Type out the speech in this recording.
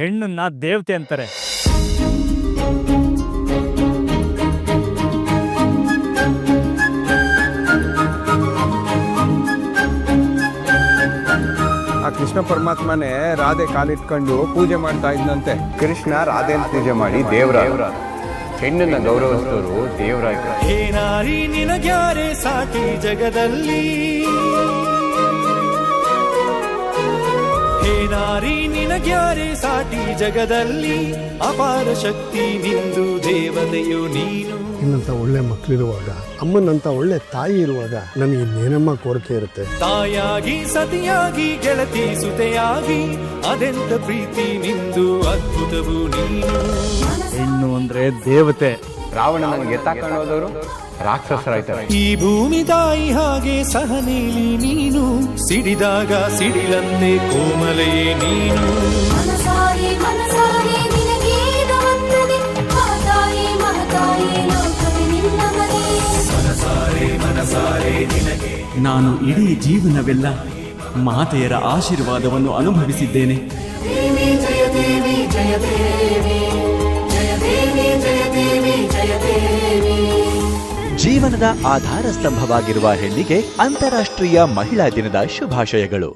ಹೆಣ್ಣನ್ನ ದೇವತೆ ಅಂತಾರೆ. ಆ ಕೃಷ್ಣ ಪರಮಾತ್ಮನೇ ರಾಧೆ ಕಾಲಿಟ್ಕೊಂಡು ಪೂಜೆ ಮಾಡ್ತಾ ಇದ್ದಂತೆ. ಕೃಷ್ಣ ರಾಧೆನ ಪೂಜೆ ಮಾಡಿ ದೇವರ ಹೆಣ್ಣನ್ನ ಗೌರವಿಸಿದವರು ದೇವರಾಯ್ತು. ಹೇ ನಾರಿ ನಿನಗ್ಯಾರೆ ಸಾಟಿ ಜಗದಲ್ಲಿ, ಹೇ ನಾರಿ ನಿನಗ್ಯಾರೆ ಸಾಟಿ ಜಗದಲ್ಲಿ, ಅಪಾರ ಶಕ್ತಿ ನಿಂದು ದೇವತೆಯು ನೀನು. ನಿನ್ನಂತ ಒಳ್ಳೆ ಮಕ್ಕಳಿರುವಾಗ, ಅಮ್ಮನಂತ ಒಳ್ಳೆ ತಾಯಿ ಇರುವಾಗ ನನಗೆ ಇನ್ನೇನಮ್ಮ ಕೋರಿಕೆ ಇರುತ್ತೆ. ತಾಯಾಗಿ ಸತಿಯಾಗಿ ಗೆಳತಿ ಸುತೆಯಾಗಿ ಅದೆಂತ ಪ್ರೀತಿ ನಿಂದು ಅದ್ಭುತವು ನೀನು. ಹೆಣ್ಣು ಅಂದ್ರೆ ದೇವತೆ. ರಾವಣನ ಎತ್ತಾಕೊಂಡೋದವರು ರಾಕ್ಷಸರಾಯ್ತಾರೆ. ಈ ಭೂಮಿ ತಾಯಿ ಹಾಗೆ ಸಹನೀಲಿ ನೀನು, ಸಿಡಿದಾಗ ಸಿಡಿಲಂತೆ ಕೋಮಲೆಯೇ ನೀನು. ಮನಸಾರೆ ಮನಸಾರೆ ನಿನಗೆ ವಂದನೆ, ಮಹತಾಯೇ ಮಹತಾಯೇ ಲೋಕವೇ ನಿನ್ನ ಮನೆ. ಮನಸಾರೆ ಮನಸಾರೆ ನಿನಗೆ ನಾನು ಇಡೀ ಜೀವನವೆಲ್ಲ ಮಾತೆಯರ ಆಶೀರ್ವಾದವನ್ನು ಅನುಭವಿಸಿದ್ದೇನೆ. ದೇವಿ ಜಯ ದೇವಿ ಜಯ ದೇವಿ, ಜಯ ದೇವಿ ಜಯ ದೇವಿ ಜಯ ದೇವಿ. ಜೀವನದ ಆಧಾರ ಸ್ತಂಭವಾಗಿರುವ ಹೆಣ್ಣಿಗೆ ಅಂತಾರಾಷ್ಟ್ರೀಯ ಮಹಿಳಾ ದಿನದ ಶುಭಾಶಯಗಳು.